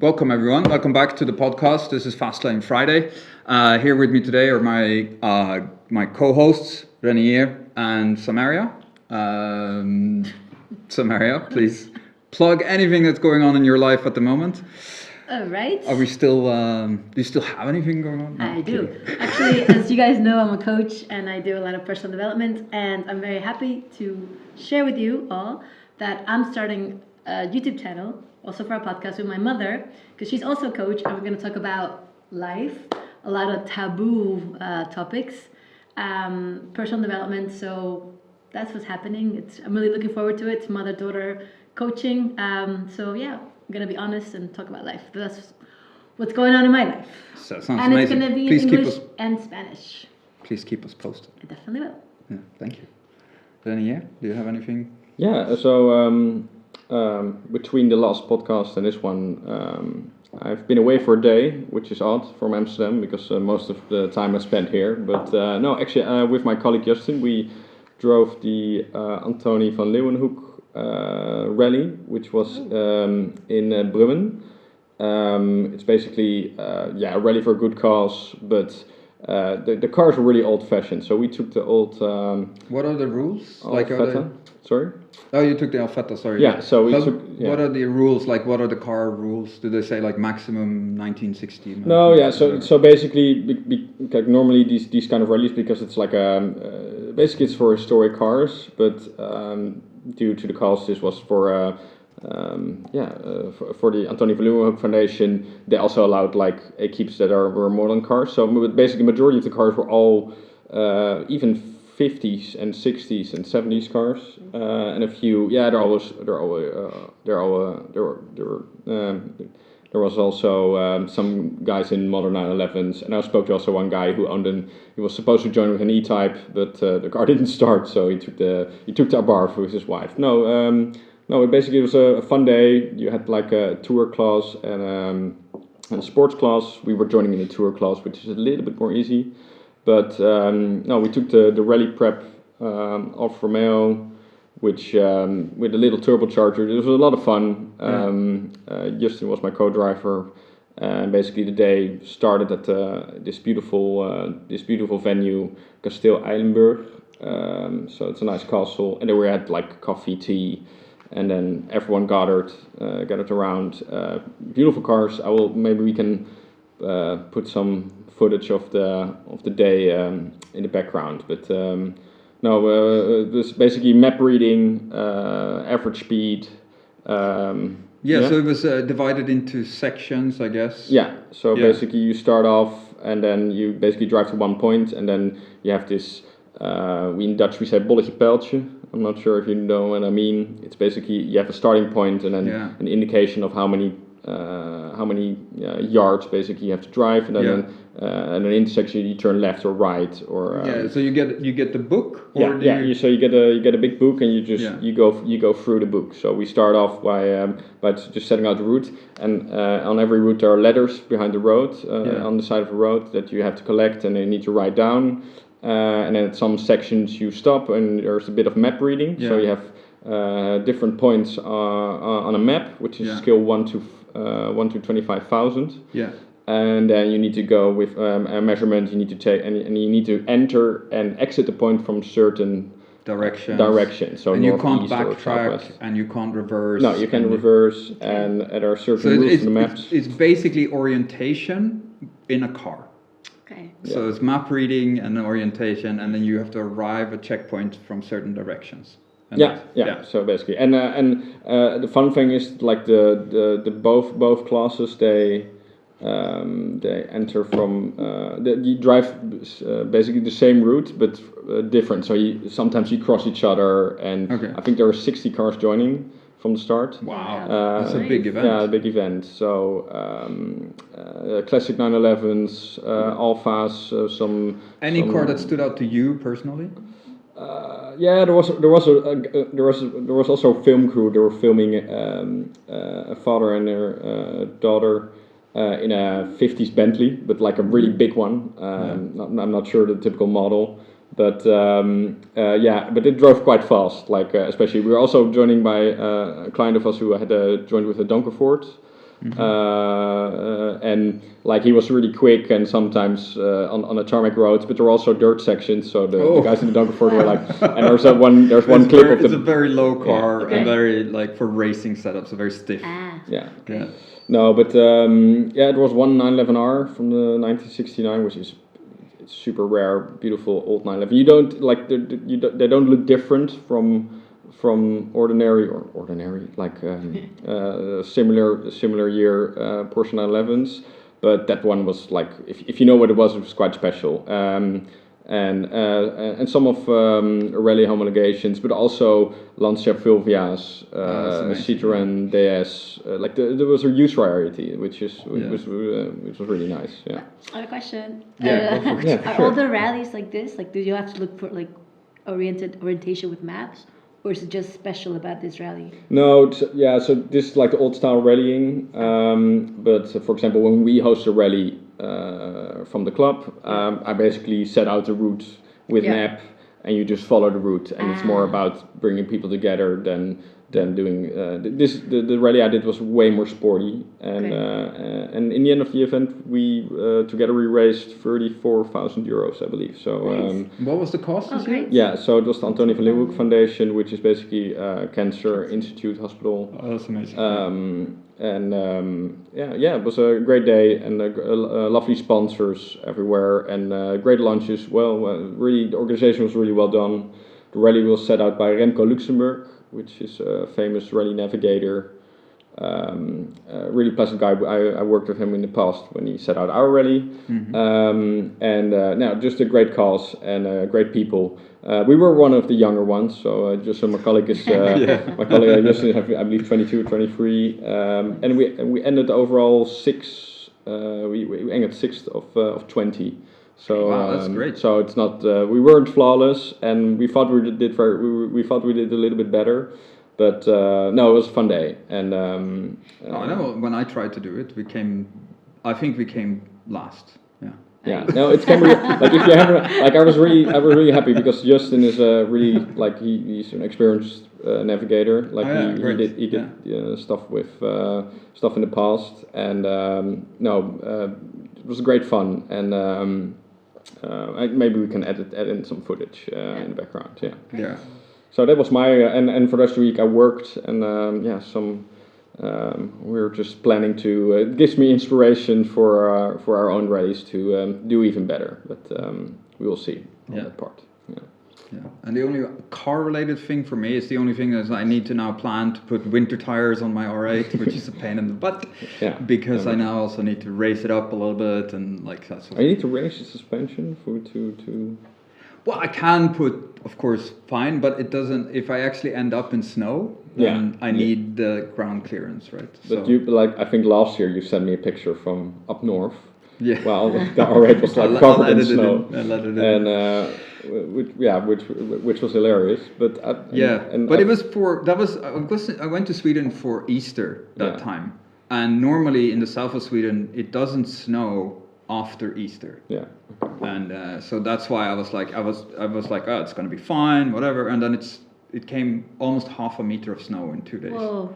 Welcome everyone. Welcome back to the podcast. This is Fastlane Friday. Here with me today are my co-hosts Reiniers and Samaria. Samaria, please plug anything that's going on in your life at the moment. All right. Are we still? Do you still have anything going on? No, I do. Actually, as you guys know, I'm a coach and I do a lot of personal development. And I'm very happy to share with you all that I'm starting a YouTube channel, also for a podcast with my mother, because she's also a coach. And we're going to talk about life, a lot of taboo topics, personal development. So that's what's happening. I'm really looking forward to it. It's mother-daughter coaching. So yeah, I'm going to be honest and talk about life. That's what's going on in my life. So sounds and amazing. It's going to be in English and Spanish. Please keep us posted. I definitely will. Yeah, thank you. Reiniers, do you have anything? Yeah, so between the last podcast and this one, I've been away for a day, which is odd from Amsterdam because most of the time I spent here. But no, actually, with my colleague Justin, we drove the Antonie van Leeuwenhoek rally, which was in Brummen. It's basically a rally for a good cause, but the cars were really old-fashioned. So we took the old. What are the rules? Alfetta. Sorry. Oh, you took the Alfetta, sorry. Yeah, so we took... Yeah. What are the rules, like what are the car rules? Do they say like maximum 1960? No, yeah, so basically, like normally these kind of rallies, because it's like basically it's for historic cars, but due to the cost, this was for for the Antonie van Leeuwenhoek Foundation. They also allowed like equipes that were modern cars, so basically majority of the cars were all even 50s and 60s and 70s cars, and a few. Yeah, there was also some guys in modern 911s, and I spoke to also one guy who owned he was supposed to join with an E-Type, but the car didn't start, so he took the Abarth with his wife. No, basically it was a fun day. You had like a tour class and a sports class. We were joining in the tour class, which is a little bit more easy. But no, we took the rally prep Alfa Romeo, which with a little turbocharger. It was a lot of fun. Justin was my co-driver, and basically the day started at this beautiful venue, Kasteel Eilenburg. So it's a nice castle, and then we had like coffee, tea, and then everyone gathered around. Beautiful cars. Maybe we can put some footage of the day in the background, but this basically map reading, average speed. So it was divided into sections, I guess. Yeah, so basically you start off and then you basically drive to one point, and then you have this, in Dutch we say bolletje pijltje. I'm not sure if you know what I mean. It's basically you have a starting point and then an indication of how many yards basically you have to drive, and then at an intersection you turn left or right, or so you get the book, or so you get a big book, and you just you go through the book. So we start off by just setting out the route, and on every route there are letters behind the road on the side of the road that you have to collect and you need to write down, and then at some sections you stop and there's a bit of map reading. So you have different points on a map, which is scale 1 to 25,000. Yeah. And then you need to go with a measurement. You need to take and you need to enter and exit the point from certain directions. So and north, you can't east, backtrack and you can't reverse. No, you can reverse, and there are certain rules in the maps. It's basically orientation in a car. Okay. So it's map reading and orientation, and then you have to arrive at checkpoints from certain directions. Yeah. So basically, and the fun thing is like the both classes they enter from you drive basically the same route but different. So sometimes you cross each other, and I think there are 60 cars joining from the start. Wow, that's a big event. Yeah, a big event. So classic 911s, Alphas, some. Any car that stood out to you personally? There was also a film crew. They were filming a father and their daughter in a 50s Bentley, but like a really big one. I'm not sure the typical model, but but it drove quite fast. Like especially we were also joining by a client of us who had joined with a Donkerford. and like he was really quick and sometimes on the tarmac roads, but there were also dirt sections. So the guys in the Dunkerford were like, and there's one clip of It's the. a very low car Okay. and very like for racing setups, so very stiff. Ah. Yeah. Yeah. No, but it was one 911R from the 1969, which is it's super rare, beautiful old 911. You don't like they don't look different from ordinary like similar year Porsche 911s, but that one was like if you know what it was quite special. And some of rally homologations, but also Lancia Fulvias, Citroën DS, like there was a use variety, which was really nice. Yeah. I have a question. Yeah, go for it. Yeah, for Are sure. all the rallies like this? Like, do you have to look for like orientation with maps, or is it just special about this rally? No, so this is like the old style rallying. But for example, when we host a rally from the club, I basically set out the route with map, and you just follow the route, and it's more about bringing people together than doing the rally I did was way more sporty, and and in the end of the event we together we raised €34,000 I believe. So What was the cost? Oh, great. yeah, so it was the Antonie van Leeuwenhoek Foundation, which is basically a cancer institute hospital. Oh, that's amazing. It was a great day and lovely sponsors everywhere and great lunches. Well, really, the organization was really well done. The rally was set out by Remco Luxemburg, which is a famous rally navigator. A really pleasant guy. I worked with him in the past when he set out our rally. Now just a great cause and great people. We were one of the younger ones, so just so my colleague is my colleague Justin is I believe 22, 23, and we ended overall sixth. We ended sixth of 20. So wow, that's great. So it's not we weren't flawless, and we thought we did we thought we did a little bit better. But no, it was a fun day, and I know when I tried to do it, I think we came last. Yeah. Yeah, no, it's can be like if you have like I was really happy because Justin is really like he's an experienced navigator. Like he did stuff with stuff in the past, and it was great fun, and maybe we can add in some footage in the background. Yeah. Yeah. So that was my and for the rest of the week I worked and we're just planning to. It gives me inspiration for our own rallies to do even better, but we will see on that part. Yeah. Yeah. And the only car-related thing for me is the only thing is I need to now plan to put winter tires on my R8, which is a pain in the butt. Yeah. Because I now also need to raise it up a little bit and like that. I need to raise the suspension to. Well, I can put, of course, fine, but it doesn't. If I actually end up in snow, then I need the ground clearance, right? But I think last year you sent me a picture from up north. Yeah. Well, the R8 was like covered in snow, which was hilarious. But but it was I went to Sweden for Easter that time, and normally in the south of Sweden it doesn't snow after Easter. Yeah. And so that's why I was like, oh, it's gonna be fine, whatever. And then it came almost half a meter of snow in 2 days. Whoa.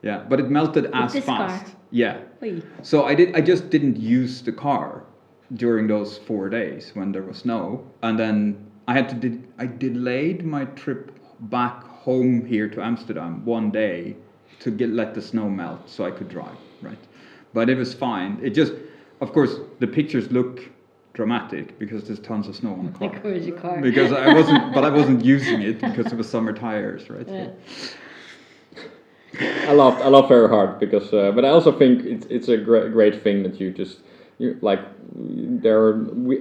Yeah, but it melted as this fast. car? Yeah. Oy. So I just didn't use the car during those 4 days when there was snow, and then I delayed my trip back home here to Amsterdam 1 day to let the snow melt so I could drive, right? But it was fine. It just, of course, the pictures look dramatic because there's tons of snow on the car. Like, where's your car? Because I wasn't using it because it was summer tires, right? Yeah. I laughed very hard because, but I also think it's a great thing that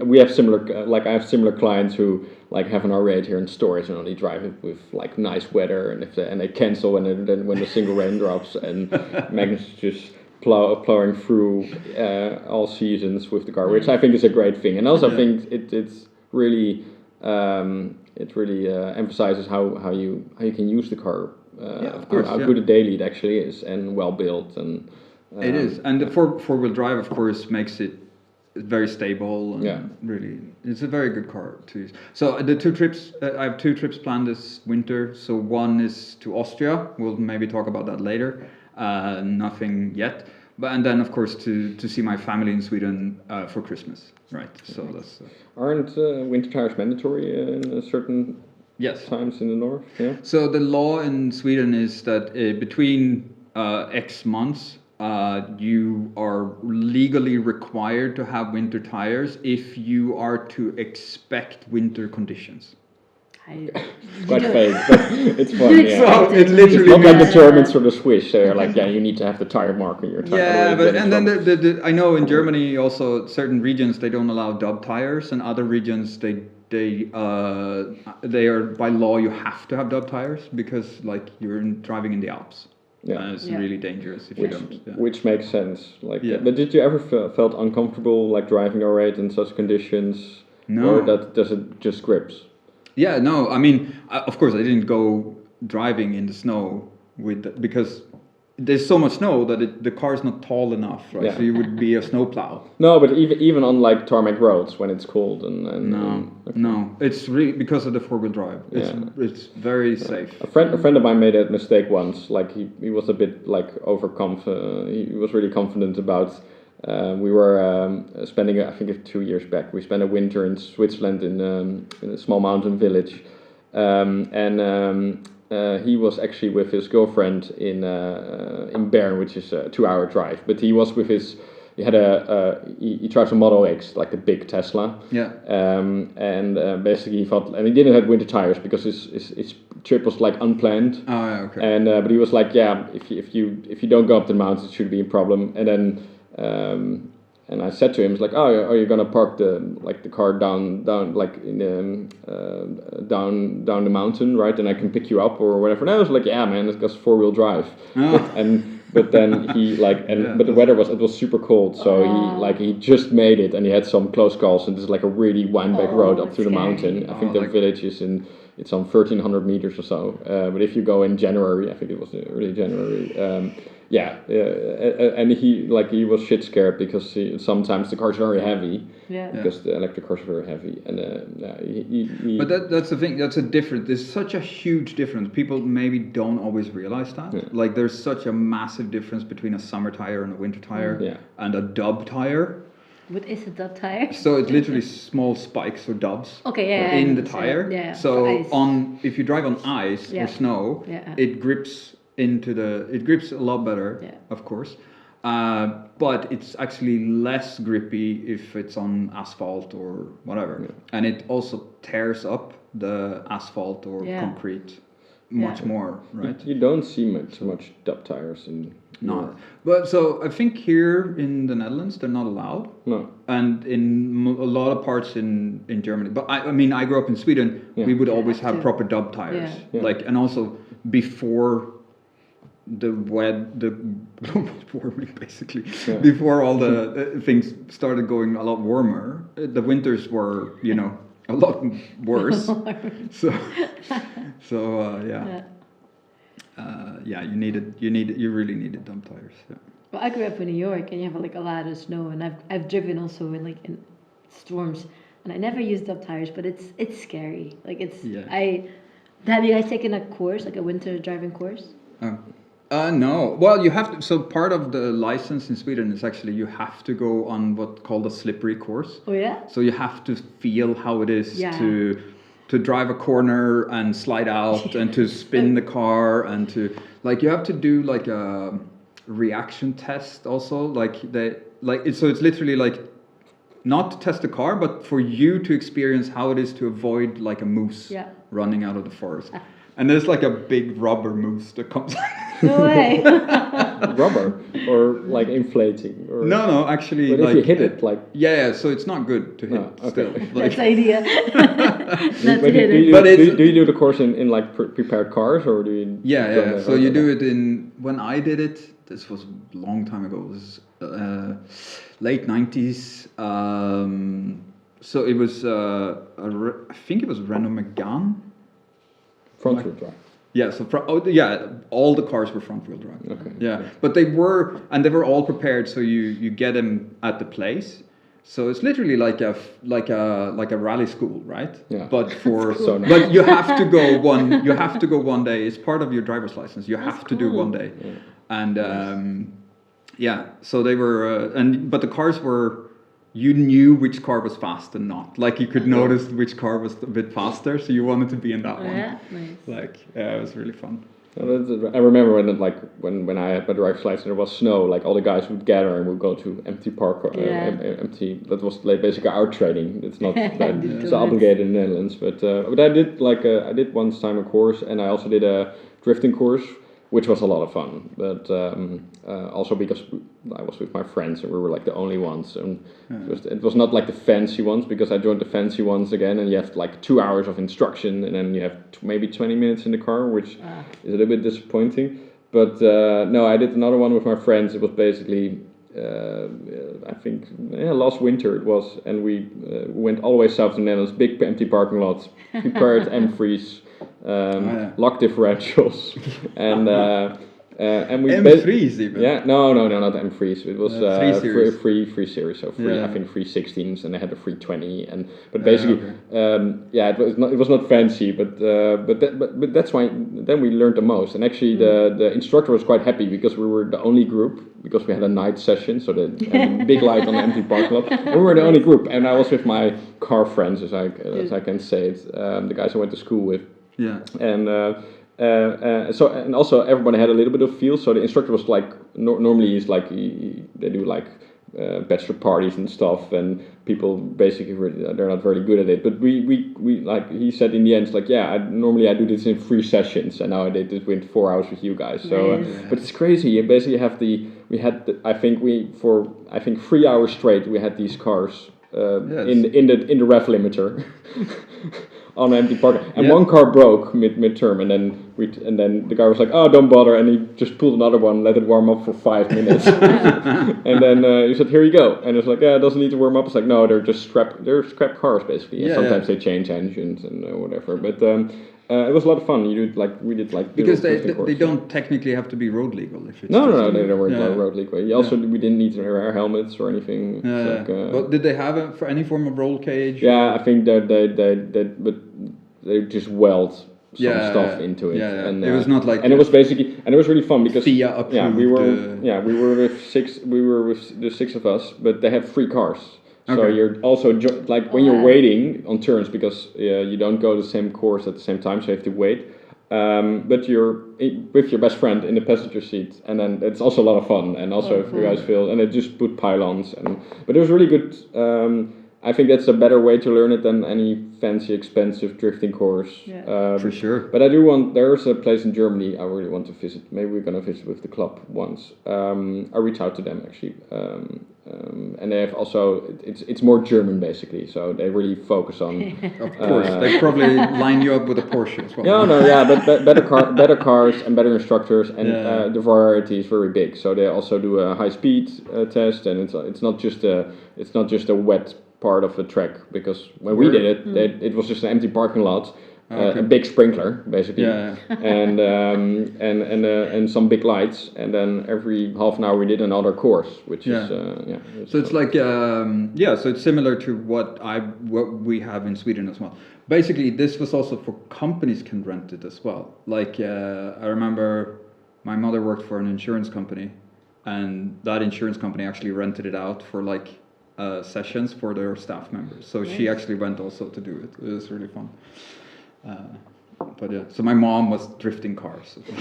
we have similar I have similar clients who like have an R8 here in storage and only drive it with like nice weather and they cancel when the single rain drops and Magnus just plowing through all seasons with the car, which I think is a great thing, and also I think it's really emphasizes how you can use the car. Of course, how good a daily it actually is, and well built, and it is. And the four-wheel drive, of course, makes it very stable. And really, it's a very good car to use. So the 2 trips, I have 2 trips planned this winter. So one is to Austria. We'll maybe talk about that later. Nothing yet. But and then of course to see my family in Sweden for Christmas, right? So that's Aren't winter tires mandatory in certain yes. times in the north? Yeah. So the law in Sweden is that between X months, you are legally required to have winter tires if you are to expect winter conditions. Quite vague, but it's fun. Yeah. So it literally Not like the means- Germans or the Swiss. They're like, yeah, you need to have the tire mark on your tire. Yeah, otherwise but you and get in then trouble. I know in Germany also certain regions they don't allow dub tires, and other regions they are by law you have to have dub tires because like you're driving in the Alps. Yeah. And it's Yeah. really dangerous if you don't. Yeah. Which makes sense. Like, Yeah. but did you ever felt uncomfortable like driving a raid in such conditions? No. Or does it just grips? Yeah, no, I mean, of course, I didn't go driving in the snow because there's so much snow that the car is not tall enough, right? Yeah. So you would be a snowplow. No, but even on like tarmac roads when it's cold and okay. No, it's really because of the four-wheel drive. It's very safe. A friend of mine made a mistake once. Like he was a bit like overconfident. He was really confident about. We were spending, I think, 2 years back. We spent a winter in Switzerland in a small mountain village, and he was actually with his girlfriend in Bern, which is a 2-hour drive. But he was with his. He had he drives a Model X, like the big Tesla. Yeah. And basically he thought, and he didn't have winter tires because his trip was like unplanned. Oh, yeah, okay. And but he was like, yeah, if you don't go up the mountains, it should be a problem. And then. And I said to him, "It's like, oh, are you gonna park the car down like in down the mountain, right? And I can pick you up or whatever." And I was like, "Yeah, man, it's just 4-wheel drive." Oh. But then he but the weather was super cold, so he just made it, and he had some close calls, and this is like a really wind-back road up through the mountain. I think the village is it's on 1,300 meters or so. But if you go in January, I think it was early January. And he was shit scared because sometimes the car's very heavy. Yeah. Because the electric cars are very heavy, and he But that's the thing. That's a difference. There's such a huge difference. People maybe don't always realize that. Yeah. Like there's such a massive difference between a summer tire and a winter tire, Yeah. and a dub tire. What is a dub tire? So it's literally small spikes or dubs Okay, yeah, in the so, tire. yeah, So for ice. if you drive on ice Yeah. or snow, Yeah. it grips a lot better, Yeah. of course. But it's actually less grippy if it's on asphalt or whatever. Yeah. And it also tears up the asphalt or Yeah. concrete much more, right? You don't see much dub tires in No. Europe. But so I think here in the Netherlands they're not allowed. No. And in a lot of parts in Germany. But I mean, I grew up in Sweden. Yeah. We would You always have have to. proper dub tires. Yeah. Yeah. Like, and also before the global warming, basically, Yeah. before all the things started going a lot warmer, the winters were, a lot worse. so, yeah. You really needed dub tires. Yeah. Well, I grew up in New York, and you have like a lot of snow, and I've driven also in storms, and I never used dub tires, but it's scary. Like Yeah. Have you guys taken a course, like a winter driving course? No. Well, you have to. So part of the license in Sweden is actually you have to go on what's called a slippery course. Oh yeah. So you have to feel how it is Yeah. to drive a corner and slide out and to spin the car and to you have to do like a reaction test also so it's literally like not to test the car but for you to experience how it is to avoid like a moose Yeah. running out of the forest. And there's like a big rubber moose that comes. No way. Rubber or like inflating. Or, No, actually. But if you hit it, like. Yeah, so it's not good to hit. No, okay. Still. That's the idea. Not to But hit do you, it. But do, it's- do you do the course in like prepared cars or do you? Yeah. So you do it in when I did it. This was a long time ago. It was late 90s. So it was I think it was Renault Megane. Front wheel drive. Yeah, so all the cars were front wheel drive. Okay. Yeah, but they were all prepared. So you get them at the place. So it's literally like a rally school, right? Yeah. But for So nice. but you have to go one day. It's part of your driver's license. You have to do cool. one day, and Yeah, so they were, but the cars were, you knew which car was fast and not. Like you could notice which car was a bit faster, so you wanted to be in that one. Yeah, nice. Like, yeah, it was really fun. I remember when I had my driver's license, there was snow. Like all the guys would gather and would go to empty park, empty. That was like basically our training. It's not it's obligated in the Netherlands, but I did I did once time a course, and I also did a drifting course, which was a lot of fun. But also because I was with my friends and we were like the only ones, and it was not like the fancy ones, because I joined the fancy ones again, and you have like 2 hours of instruction, and then you have maybe 20 minutes in the car, which is a little bit disappointing. But no, I did another one with my friends. It was basically I think last winter it was, and we went all the way south to the Netherlands, big empty parking lots, prepared M3s. Lock differentials, and we M3s even. Yeah, no, not M3s. It was 3 series. free series. So I think 316s, and they had a 320, but basically, it was not fancy, but that's why then we learned the most. And actually, the instructor was quite happy because we were the only group, because we had a night session, so the big light on the empty parking lot. And we were the only group, and I was with my car friends, as I can say it, the guys I went to school with. Yeah. And so, and also everybody had a little bit of feel. So the instructor was like, normally he's like, they do like bachelor parties and stuff, and people basically they're not very good at it. But we like, he said in the end, it's like, normally I do this in 3 sessions, and now I did this with 4 hours with you guys. So, but it's crazy. You basically have I think 3 hours straight we had these cars in the ref limiter. On an empty parking, and one car broke mid-term, and then the guy was like, "Oh, don't bother," and he just pulled another one, let it warm up for 5 minutes, and then he said, "Here you go," and it's like, "Yeah, it doesn't need to warm up." It's like, no, they're scrap cars basically, and sometimes they change engines and whatever, but. It was a lot of fun. We did because they don't technically have to be road legal if it's no, they weren't road legal. We didn't need to wear helmets or anything. But did they have for any form of roll cage? Yeah, I think they just weld some stuff into it. And it was not like, and it was basically, and it was really fun because FIA approved, we were with the 6 of us, but they have 3 cars. So you're also when you're waiting on turns, because you don't go the same course at the same time, so you have to wait. But you're with your best friend in the passenger seat, and then it's also a lot of fun. And also, if you guys feel, and they just put pylons, but it was really good. I think that's a better way to learn it than any fancy, expensive drifting course. For sure. But there's a place in Germany I really want to visit. Maybe we're going to visit with the club once. I reached out to them actually. And they have also, it's more German basically, so they really focus on. Of course, they probably line you up with a Porsche as well. But better cars and better instructors, and the variety is very big. So they also do a high speed test, and it's not just a wet part of the track, because when we did it, it was just an empty parking lot. A big sprinkler, basically, and some big lights, and then every half an hour we did another course, which is So it's like so it's similar to what we have in Sweden as well. Basically, this was also for companies can rent it as well. Like I remember my mother worked for an insurance company, and that insurance company actually rented it out for like sessions for their staff members. So she actually went also to do it. It was really fun. But so my mom was drifting cars. That's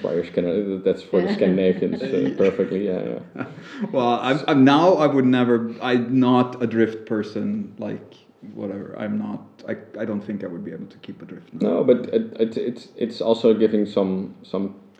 why that's for the Scandinavians perfectly. Well, I'm now. I'm not a drift person. Like whatever. I'm not. I don't think I would be able to keep a drift. No, but it's also giving some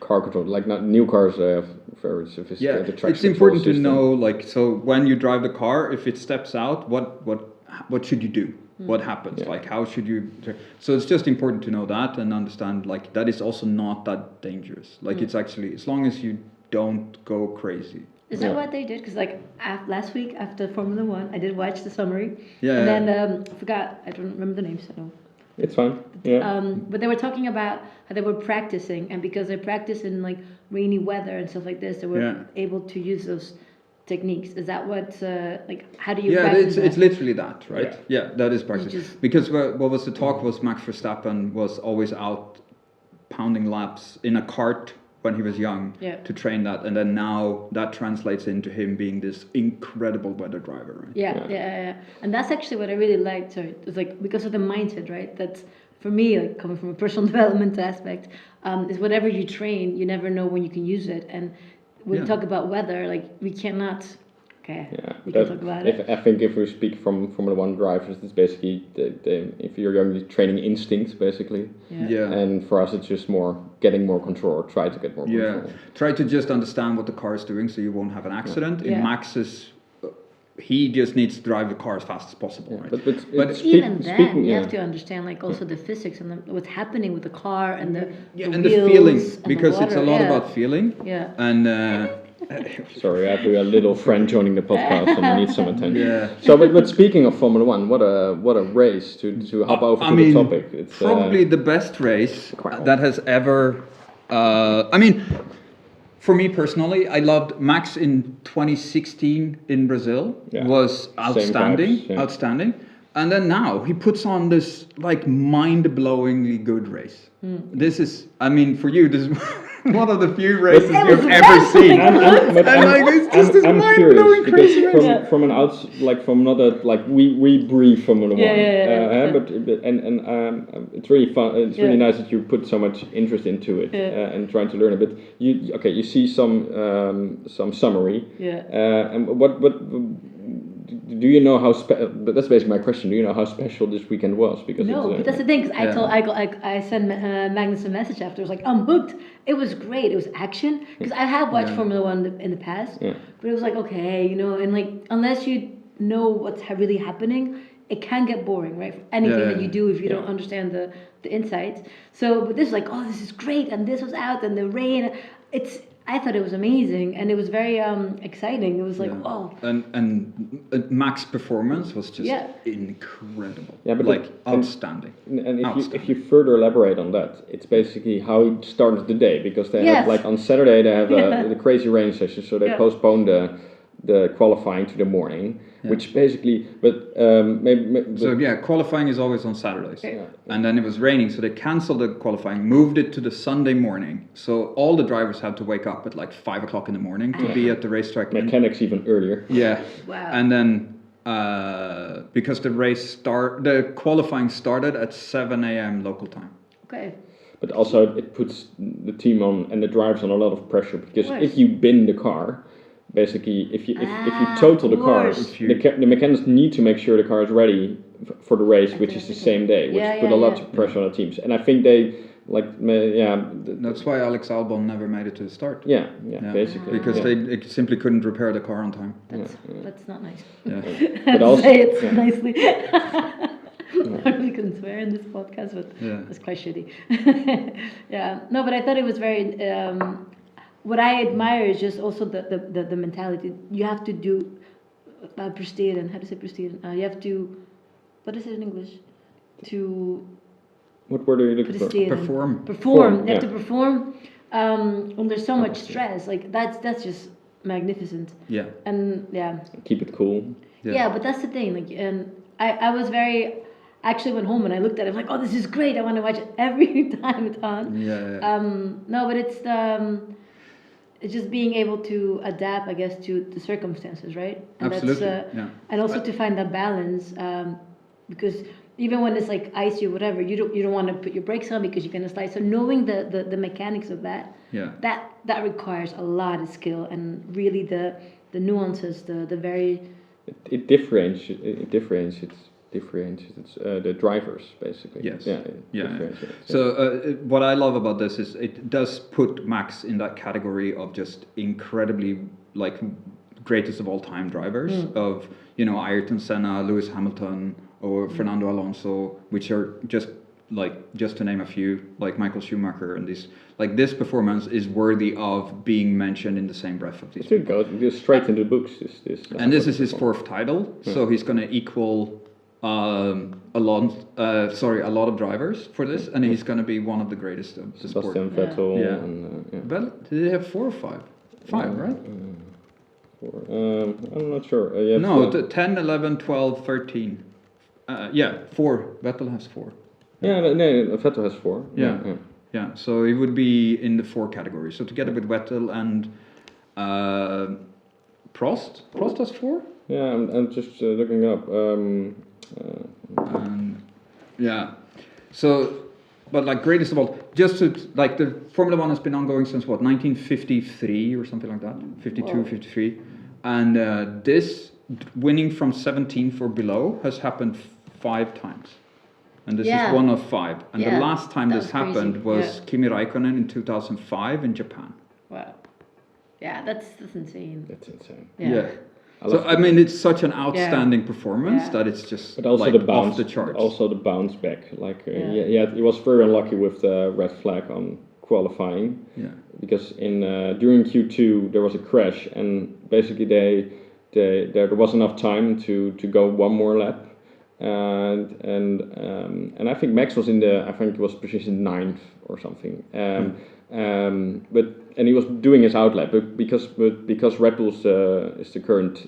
car control. Like not new cars, they have very sophisticated traction. It's important to know. Like so, when you drive the car, if it steps out, what should you do? What happens? Like how should you? So it's just important to know that and understand like that is also not that dangerous. Like it's actually, as long as you don't go crazy. Is that what they did? Because like last week after Formula 1, I did watch the summary. Yeah. And then I forgot. I don't remember the names. So. It's fine. Yeah. But they were talking about how they were practicing, and because they practice in like rainy weather and stuff like this, they were able to use those techniques. Is that what how do you practice it's literally that, right? Yeah, that is practice. Because what was the talk was Max Verstappen was always out pounding laps in a kart when he was young to train that, and then now that translates into him being this incredible weather driver. Right? Yeah. And that's actually what I really liked. Sorry, it's like because of the mindset, right? That's for me, like coming from a personal development aspect, is whatever you train, you never know when you can use it. And when we talk about weather, like we cannot. Okay. Yeah, we can talk about it. I think if we speak from Formula One drivers, it's basically if you're young, you're training instincts basically. Yeah. And for us, it's just more getting more control, or try to get more control. Try to just understand what the car is doing, so you won't have an accident. In Max's, he just needs to drive the car as fast as possible, right? But even then, you have to understand like also the physics and what's happening with the car and the the feeling, because it's a lot about feeling. Yeah. And. Sorry, I have a little friend joining the podcast and I need some attention. Yeah. So, but speaking of Formula One, what a race to hop over to the topic. It's probably the best race that has ever. For me personally, I loved Max in 2016 in Brazil. Was outstanding. And then now he puts on this like mind-blowingly good race. This is, for you, this is one of the few races you've ever seen. It's just this mind-blowing crazy race. From another we breathe Formula One. But it's really fun. It's really nice that you put so much interest into it and trying to learn a bit. You see some summary. And what do you know how? That's basically my question. Do you know how special this weekend was? Because but that's the thing. Because I sent Magnus a message after. I was like, I'm hooked. It was great. It was action. Because I have watched Formula One in the past, but it was like okay, and like unless you know what's really happening, it can get boring, right? Anything that you do if you don't understand the insights. So, but this is like, oh, this is great, and this was out, and the rain. I thought it was amazing, and it was very exciting. It was like, oh. And Max's performance was just incredible. Yeah, but outstanding. And if you further elaborate on that, it's basically how he started the day, because they have on Saturday they have the crazy rain session, so they postponed the qualifying to the morning, which basically, qualifying is always on Saturdays, and then it was raining, so they canceled the qualifying, moved it to the Sunday morning, so all the drivers had to wake up at like 5 o'clock in the morning to be at the racetrack. Mechanics even earlier. Yeah. Wow. And then because the qualifying started at 7 a.m. local time. Okay. But also it puts the team on and the drivers on a lot of pressure, because if you bin the car, basically, if you total the car, the mechanics need to make sure the car is ready for the race, which is the same day, which put a lot of pressure on the teams. And I think they that's why Alex Albon never made it to the start. Basically, because they simply couldn't repair the car on time. That's not nice. But also, say it nicely. I really couldn't swear in this podcast, but it's quite shitty. No, but I thought it was very. What I admire is just also the mentality. You have to do presteren. How to say presteren? You have to. What is it in English? To. What word are you looking for? Perform. You have to perform under so much stress. Like that's just magnificent. Yeah. And keep it cool. Yeah, but that's the thing. Like, and I was very. Actually went home and I looked at it. I was like, oh, this is great. I want to watch it every time it's on. No, but it's just being able to adapt, I guess, to the circumstances, right? And absolutely. And also to find that balance, because even when it's like icy or whatever, you don't want to put your brakes on because you're gonna slide. So knowing the mechanics of that, that requires a lot of skill and really the nuances, the very. It differentiates the drivers, basically. Yes. So what I love about this is it does put Max in that category of just incredibly greatest of all time drivers of Ayrton Senna, Lewis Hamilton, or Fernando Alonso, which are just to name a few, like Michael Schumacher, and this performance is worthy of being mentioned in the same breath of these. It goes straight into the books. This is his fourth title, so he's going to equal a lot of drivers for this, and he's going to be one of the greatest of the sport. Sebastian Vettel. But did they have 4 or 5? 5, right? 4. I'm not sure. 10, 11, 12, 13. 4. Vettel has 4. Vettel has 4. Yeah, so he would be in the 4 categories. So together with Vettel and Prost. Prost has 4? Yeah, I'm just looking up. Yeah. So, but like greatest of all, just to, like the Formula One has been ongoing since what, 1953 or something like that? 52, 53. And this winning from 17th or below has happened 5 times. And this is one of 5. And the last time this happened was Kimi Räikkönen in 2005 in Japan. Wow. Yeah, that's insane. That's insane. Yeah. So I mean, it's such an outstanding performance Yeah. that it's just But also like the bounce, off the charts. Also the bounce back. Like he was very unlucky with the red flag on qualifying. Yeah. Because in during Q2 there was a crash, and basically there was enough time to go one more lap, and I think Max was I think he was position 9th or something. But he was doing his outlap, but because Red Bull is the current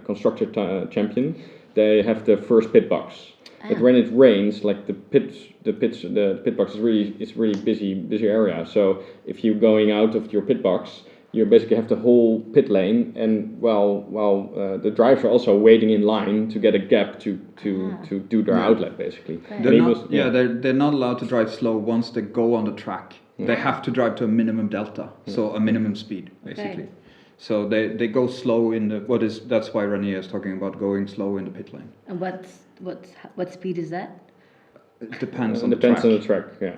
constructor champion, they have the first pit box. But when it rains, like the pit box is really busy area. So if you're going out of your pit box, you basically have the whole pit lane, and while the drivers are also waiting in line to get a gap to do their outlap basically. They're not allowed to drive slow once they go on the track. They have to drive to a minimum delta, so a minimum speed basically. Okay. So they go slow in that's why Reiniers is talking about going slow in the pit lane. And what speed is that? It depends on the track.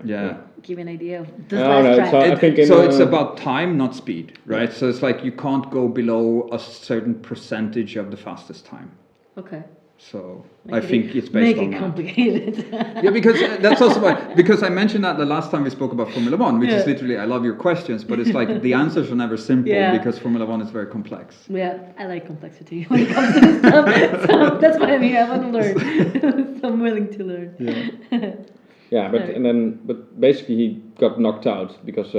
Yeah. Give me an idea of track. track. It's about time, not speed, right? So it's like you can't go below a certain percentage of the fastest time. Okay. So I think it's based on that. Make it complicated. Yeah, because that's also why. Because I mentioned that the last time we spoke about Formula One, which is literally, I love your questions, but it's like the answers are never simple because Formula One is very complex. Yeah, I like complexity when it comes to this stuff. So that's why I'm here. I want to learn. So I'm willing to learn. Yeah. Yeah, but basically he got knocked out because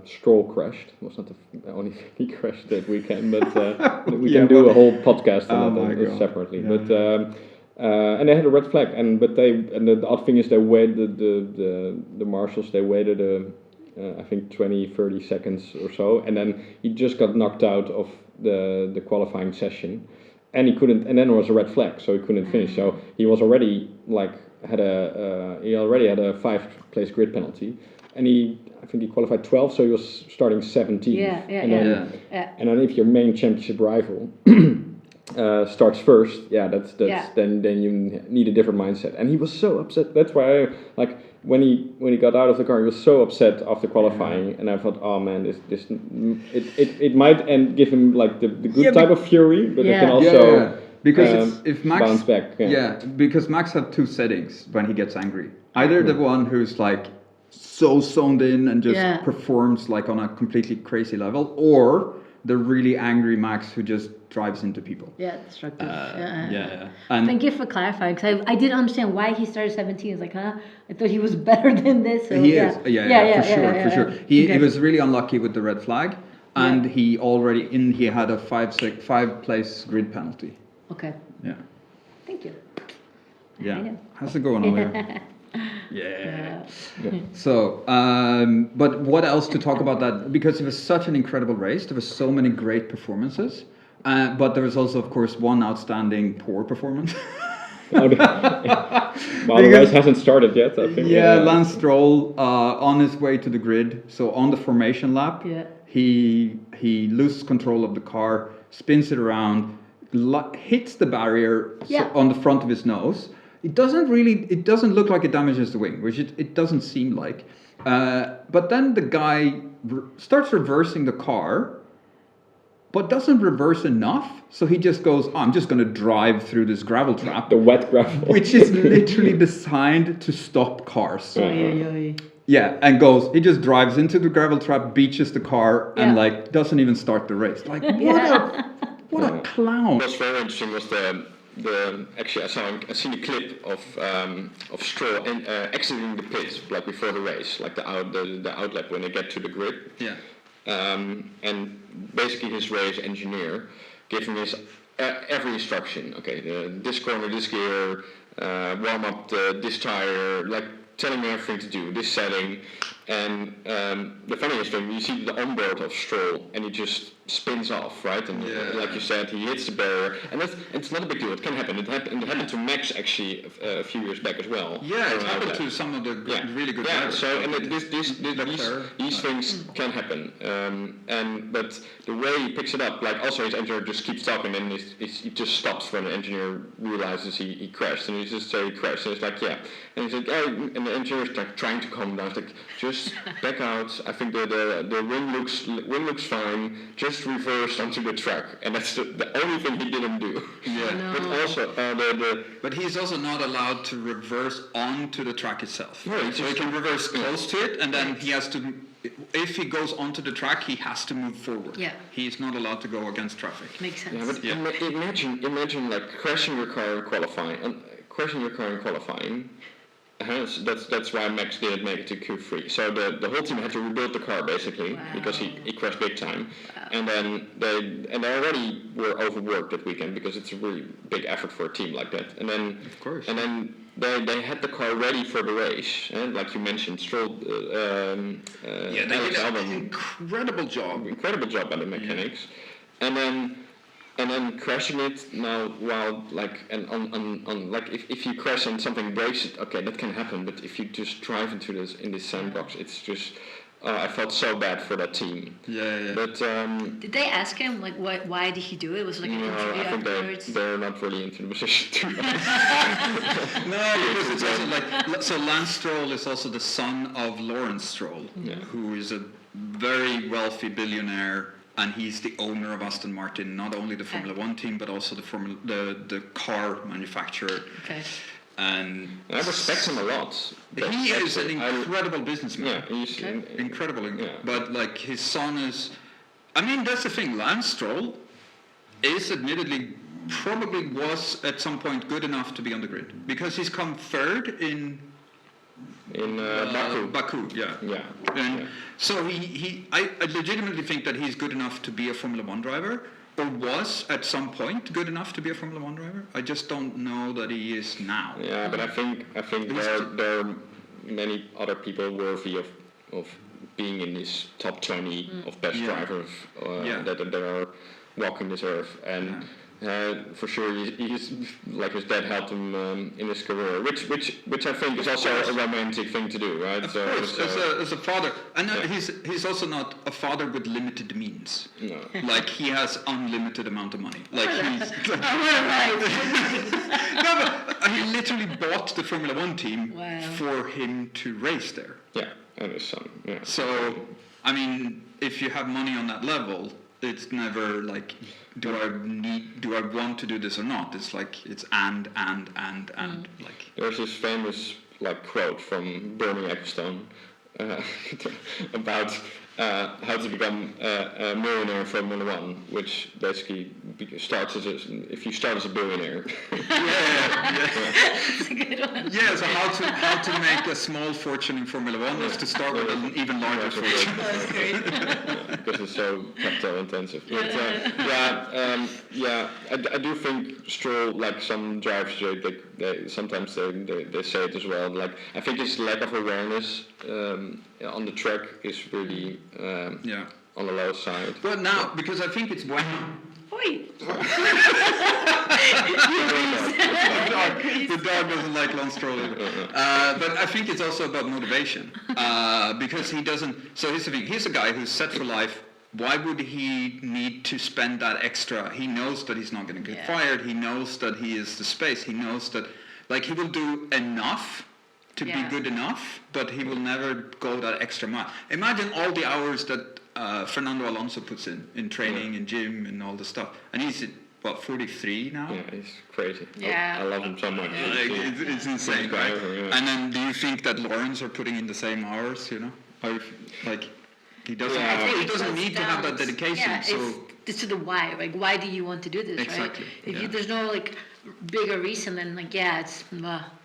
Stroll crashed. It was not the only thing he crashed that weekend, but we can do a whole podcast on that separately. Yeah. But and they had a red flag, and the odd thing is they waited the marshals. They waited I think 20-30 seconds or so, and then he just got knocked out of the qualifying session, and he couldn't. And then there was a red flag, so he couldn't finish. So he was already had a 5-place grid penalty, and I think he qualified 12, so he was starting 17th. And then if your main championship rival starts first, then you need a different mindset. And he was so upset. That's why when he got out of the car, he was so upset after qualifying, and I thought, oh man, it might give him like the good type of fury, but it can also. Because if Max bounce back, because Max had 2 settings when he gets angry. Either the one who's like so zoned in and just performs like on a completely crazy level, or the really angry Max who just drives into people. Yeah, destructive. And thank you for clarifying, because I didn't understand why he started 17. It's like, I thought he was better than this. So he is. For sure. He was really unlucky with the red flag, and he had a 5-place grid penalty. Okay. Yeah. Thank you. Yeah. How's it going, Olivia? Yeah. So, but what else to talk about that? Because it was such an incredible race. There were so many great performances. But there was also, of course, one outstanding poor performance. The race hasn't started yet, I think. Yeah, Lance Stroll on his way to the grid. So on the formation lap, he loses control of the car, spins it around, hits the barrier on the front of his nose. It doesn't look like it damages the wing, which it doesn't seem like. But then the guy starts reversing the car, but doesn't reverse enough. So he just goes, I'm just going to drive through this gravel trap. The wet gravel. Which is literally designed to stop cars. Yeah, and he just drives into the gravel trap, beaches the car, and doesn't even start the race. Like, what a clown. What was very interesting was actually I seen a clip of Stroll exiting the pits like before the race, like the outlap when they get to the grid. Yeah. And basically his race engineer gave him every instruction. Okay, this corner, this gear, warm up this tire, like telling me everything to do, this setting. And the funniest thing, you see the onboard of Stroll, and he just spins off, right? And like you said, he hits the barrier, and it's not a big deal. It can happen. It happened to Max actually a few years back as well. Yeah, it happened to some of the really good drivers. So and these things can happen. But the way he picks it up, like also his engineer just keeps talking, and he just stops when the engineer realizes he crashed, and he just say he crashed, and it's like and he's like, and the engineer's like trying to calm down, like just back out. I think the wind looks fine. Just reversed onto the track, and that's the only thing he didn't do. Yeah, no. But also but he's also not allowed to reverse onto the track itself. No, so he can reverse close to it, and then he has to. If he goes onto the track, he has to move forward. Yeah. He's not allowed to go against traffic. Makes sense. Yeah, but imagine like crashing your car in qualifying. That's why Max didn't make it to Q3. So the whole team had to rebuild the car basically because he crashed big time. Wow. And then they already were overworked that weekend because it's a really big effort for a team like that. And then Of course. And then they had the car ready for the race. And like you mentioned, Stroll, They did Alex an Albon, incredible job. incredible job by the mechanics. And then crashing it now while like and on like if you crash and something breaks it, okay, that can happen. But if you just drive into this sandbox, it's just I felt so bad for that team. Yeah. But Did they ask him like why did he do it? Was it like an interview I think afterwards? they're not really into the position to. No, because it's also like so. Lance Stroll is also the son of Lawrence Stroll, who is a very wealthy billionaire. And he's the owner of Aston Martin, not only the Formula One team, but also the car manufacturer. Okay. And I respect him a lot. he is an incredible businessman. Yeah, he's Incredible. Yeah. But like his son is, I mean, that's the thing. Lance Stroll is admittedly probably was at some point good enough to be on the grid because he's come third in Baku. Baku, yeah. And so I legitimately think that he's good enough to be a Formula One driver, or was at some point good enough to be a Formula One driver. I just don't know that he is now. Yeah, but I think there are many other people worthy of being in this top 20 of best drivers that are walking this earth, and for sure he's like his dad helped him in his career, which I think is also a romantic thing to do, right? Of course, as a father, and he's also not a father with limited means. No. Like he has unlimited amount of money. Like he's. No, but he literally bought the Formula One team for him to race there. Yeah, and his son. Yeah. So, I mean, if you have money on that level, it's never like, do I want to do this or not? It's like it's and like. There's this famous like quote from Bernie Ecclestone about how to become a millionaire in Formula One, which basically starts if you start as a billionaire. That's a good one. Yeah, so how to make a small fortune in Formula One is to start with an even larger fortune. That's great. Because it's so capital intensive. But I do think Stroll, like some drivers, they sometimes they say it as well. Like I think his lack of awareness on the track is really on the low side. But now, because I think it's when Wait. the dog doesn't like Lance Stroll either. But I think it's also about motivation. Because he doesn't. So here's the thing. He's a guy who's set for life. Why would he need to spend that extra? He knows that he's not going to get fired. He knows that he is the space. He knows that, like, he will do enough to be good enough, but he will never go that extra mile. Imagine all the hours that Fernando Alonso puts in training, in gym, and all the stuff. And he's, 43 now? Yeah, he's crazy. Yeah. I love him so much. It's insane, right? And then do you think that Lawrence are putting in the same hours, you know? Or, like, he doesn't, he doesn't need to have that dedication. Yeah, so it's to the why. Like, why do you want to do this, Exactly, right? If there's no, like, bigger reason, then, like, it's,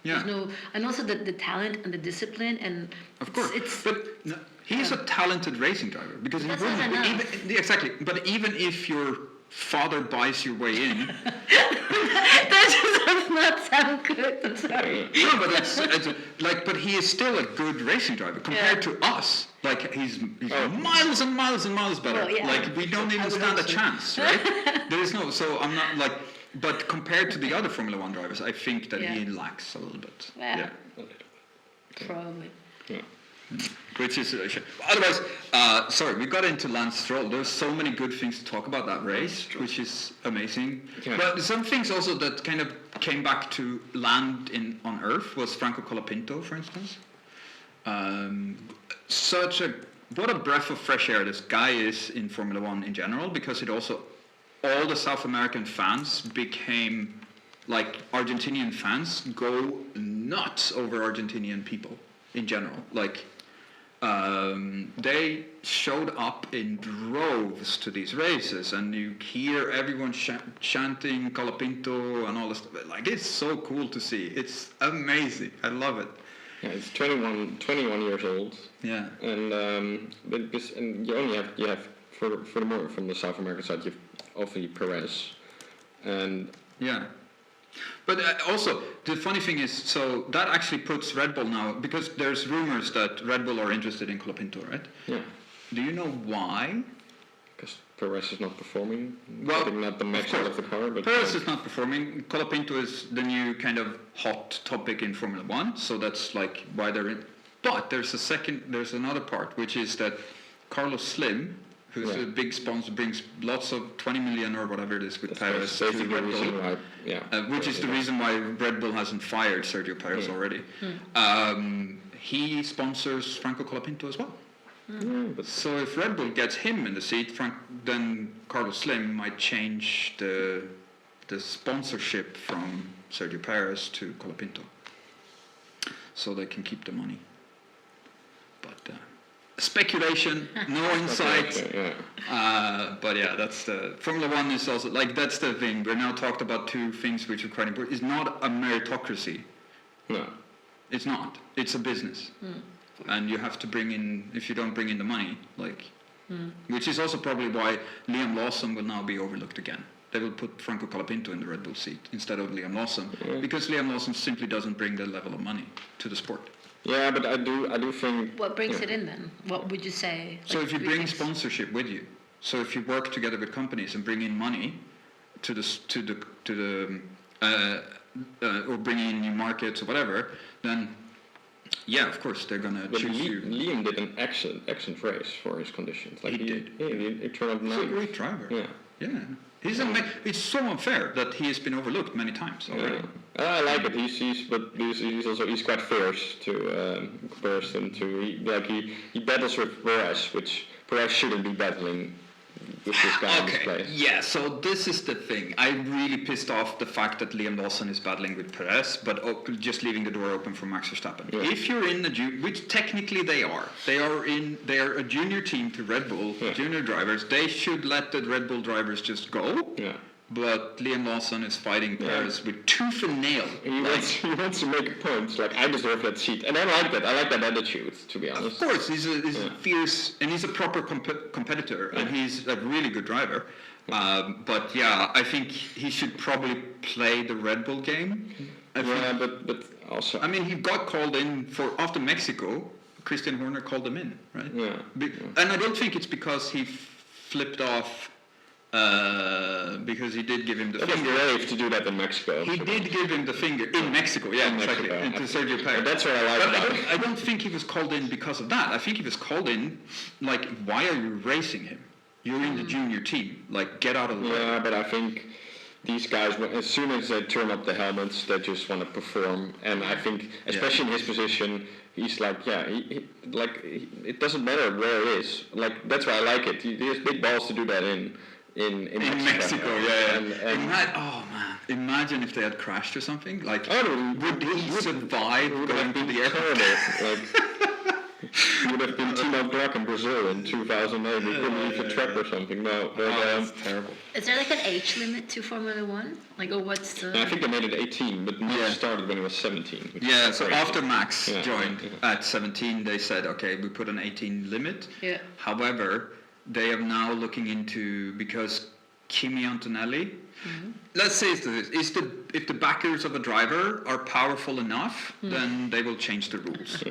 there's no, and also the talent and the discipline, and of course, but no, he's a talented racing driver because he That's wouldn't not enough. exactly. But even if you're father buys your way in. That just does not sound good. I'm sorry. No, but but he is still a good racing driver compared to us. Like he's miles and miles and miles better. Well, yeah. Like we don't even stand a chance, right? There is no. So I'm not like. But compared to the other Formula One drivers, I think that he lacks a little bit. Yeah. Probably. Yeah. Which is otherwise. Sorry, we got into Lance Stroll. There's so many good things to talk about that race, which is amazing. Yeah. But some things also that kind of came back to land on Earth was Franco Colapinto, for instance. What a breath of fresh air this guy is in Formula One in general, because it also all the South American fans became like Argentinian fans go nuts over Argentinian people in general. Like they showed up in droves to these races, and you hear everyone chanting Colapinto and all this stuff. Like it's so cool to see. It's amazing. I love it. Yeah, it's 21 years old. Yeah. And you only have for the more from the South American side, you have obviously Perez, and yeah. But also, the funny thing is, so that actually puts Red Bull now, because there's rumors that Red Bull are interested in Colapinto, right? Yeah. Do you know why? Because Perez is not performing. Well, getting not the max out of the car, but Perez is not performing. Colapinto is the new kind of hot topic in Formula One, so that's like why they're in. But there's another part, which is that Carlos Slim, who's a big sponsor, brings lots of 20 million or whatever it is with Perez to Red Bull, which is the reason why Red Bull hasn't fired Sergio Perez already. He sponsors Franco Colapinto as well. So if Red Bull gets him in the seat, then Carlos Slim might change the sponsorship from Sergio Perez to Colapinto, so they can keep the money. But speculation, no insight. But yeah, that's the Formula One is also like that's the thing. We're now talked about two things which are quite important. It's not a meritocracy. No, it's not. It's a business. And you have to bring in, if you don't bring in the money, which is also probably why Liam Lawson will now be overlooked again. They will put Franco Colapinto in the Red Bull seat instead of Liam Lawson, because Liam Lawson simply doesn't bring the level of money to the sport. Yeah, but I do think. What brings it in then? What would you say? So if you bring sponsorship with you, so if you work together with companies and bring in money to the or bring in new markets or whatever, then. Yeah, of course they're gonna choose you. Liam did an excellent race for his conditions. Like he did. Yeah, he turned out nice. He's a great driver. Yeah. It's so unfair that he has been overlooked many times already. I like it. He's quite fierce to comparison to he battles with Perez, which Perez shouldn't be battling with this guy in this place. Yeah, so this is the thing. I really pissed off the fact that Liam Lawson is battling with Perez, but just leaving the door open for Max Verstappen. Yeah. If you're in the which technically they are a junior team to Red Bull, junior drivers. They should let the Red Bull drivers just go. Yeah. But Liam Lawson is fighting Perez with tooth and nail. He wants to make a point. Like, I deserve that seat. And I like that. I like that attitude, to be honest. Of course, he's a fierce, and he's a proper competitor, and he's a really good driver. But yeah, I think he should probably play the Red Bull game. But also... I mean, he got called in after Mexico. Christian Horner called him in, right? Yeah. And I don't think it's because he flipped off... because he did give him the finger. It was brave to do that in Mexico. He did give him the finger in Mexico, exactly. To Sergio Perez. That's what I like about it. I don't think he was called in because of that. I think he was called in, like, why are you racing him? You're in the junior team. Like, get out of the way. Yeah, but I think these guys, as soon as they turn up the helmets, they just want to perform. And I think, especially in his position, he's like, it doesn't matter where it is. Like, that's why I like it. He has big balls to do that in Mexico. Imagine if they had crashed or something. Like, would he survive going to the airport? He would have been Timo Glock in Brazil in 2008. We couldn't leave the track or something. No, that's terrible. Is there like an age limit to Formula One? Like, or what's the... I think they made it 18, but Max started when he was 17. So crazy. After Max joined at 17, they said, okay, we put an 18 limit. Yeah. However, they are now looking into, because Kimi Antonelli. Let's say it's this: if the backers of a driver are powerful enough, then they will change the rules.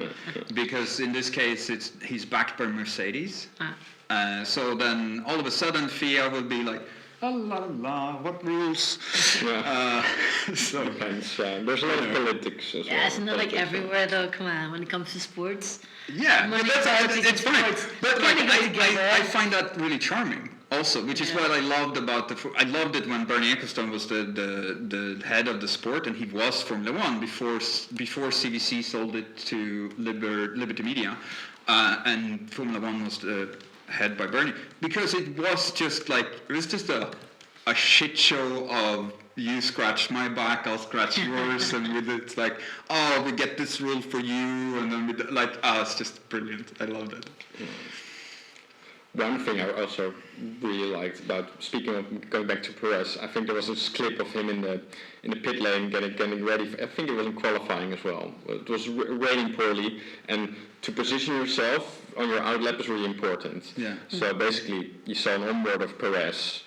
Because in this case, he's backed by Mercedes. So then all of a sudden, FIA will be like, oh, la la la, what rules? So depends. There's a lot of politics as well. Yeah, isn't that like everywhere though? Come on, when it comes to sports. Yeah, Money, but politics, it's fine. sports, But they like, go together. I find that really charming. Also, which is what I loved about I loved it when Bernie Ecclestone was the head of the sport, and he was Formula One before CVC sold it to Liberty Media, and Formula One was head by Bernie, because it was just a shit show of you scratch my back, I'll scratch yours, and it's like, oh, we get this rule for you, and then it's just brilliant. I loved it. One thing I also really liked about, speaking of going back to Perez, I think there was this clip of him in the pit lane getting ready. I think it was in qualifying as well. It was raining poorly, and to position yourself on your outlap is really important. Yeah. So basically, you saw an onboard of Perez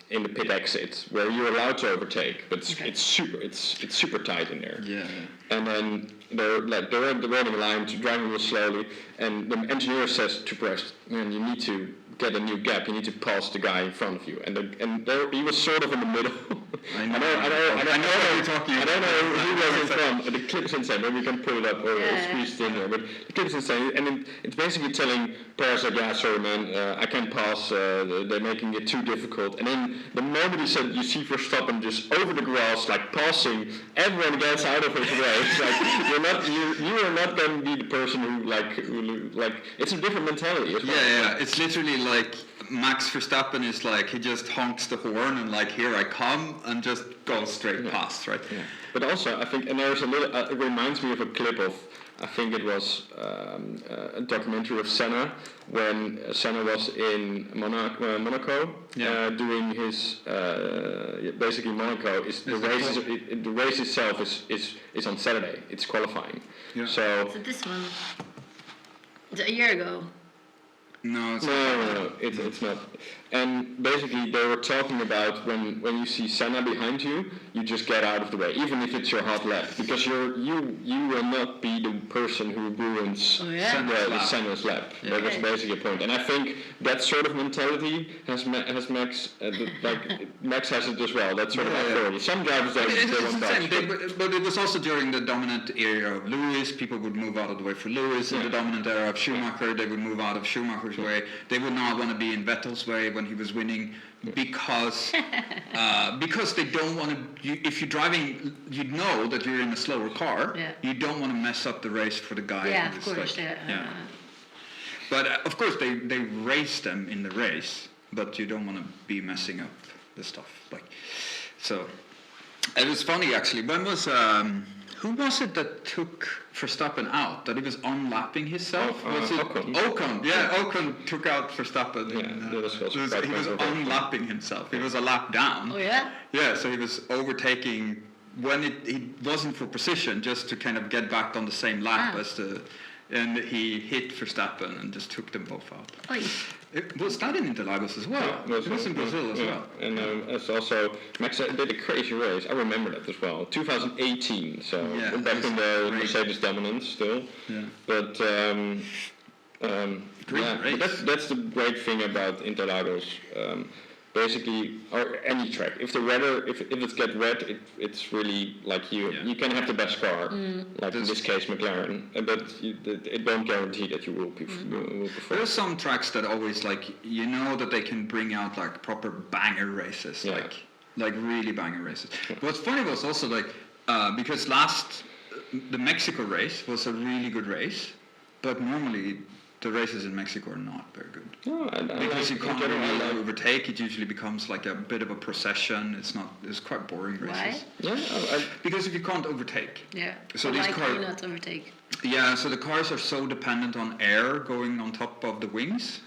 in the pit exit where you're allowed to overtake, but it's super tight in there. Yeah. And then they're at the running line, driving real slowly, and the engineer says to Perez, "Man, you need to get a new gap. You need to pass the guy in front of you." And there he was sort of in the middle. I know what you're talking about. I don't know who was in front. The clip is insane. Maybe you can pull it up or squeeze it in there. But the clip is insane, and it's basically telling Perez like, "Yeah, sorry, man, I can't pass. They're making it too difficult." And then the moment he said, you see Verstappen just over the grass, like passing, everyone gets out of his way. It's like you are not going to be the person who it's a different mentality as well. Yeah. It's literally like Max Verstappen is like, he just honks the horn and like, here I come, and just goes straight past, right? Yeah. But also, I think, and there's a little, it reminds me of a clip of, I think it was a documentary of Senna, when Senna was in Monaco, doing his, basically Monaco, the race itself is on Saturday, it's qualifying. Yeah. So this one, is it a year ago? No, it's not. And basically, they were talking about when you see Senna behind you, you just get out of the way, even if it's your hot lap, because you will not be the person who ruins Senna's lap. Yeah. That was basically a point. And I think that sort of mentality has Max, Max has it as well. That sort of authority. Some drivers they won't touch. But it was also during the dominant era of Lewis. People would move out of the way for Lewis. In the dominant era of Schumacher, they would move out of Schumacher's way. They would not want to be in Vettel's way when he was winning, because they don't want to. If you're driving, you know that you're in a slower car. Yeah. You don't want to mess up the race for the guy. Yeah, of course. But of course, they race them in the race, but you don't want to be messing up the stuff. So it was funny actually. When was who was it that took Verstappen out? That he was unlapping himself? Was it Ocon? Yeah, Ocon took out Verstappen. Yeah, he was unlapping himself. He was a lap down. Oh yeah? Yeah, so he was overtaking when it wasn't for precision, just to kind of get back on the same lap and he hit Verstappen and just took them both out. It was that in Interlagos as well. Yeah, it was in Brazil as well. And it's also, Max did a crazy race. I remember that as well. 2018, so back in the Mercedes dominance still. Yeah. But that's the great thing about Interlagos. Basically, or any track. If the weather, if it gets wet, it's really like you can have the best car, like in this case McLaren, but it won't guarantee that you will perform. There are some tracks that always that they can bring out like proper banger races, like really banger races. Yeah. What's funny was also because the Mexico race was a really good race, but normally the races in Mexico are not very good. No, because you can't really overtake. It usually becomes like a bit of a procession. It's quite boring races. Why? Yeah, because if you can't overtake. Yeah. So these cars not overtake. Yeah, so the cars are so dependent on air going on top of the wings.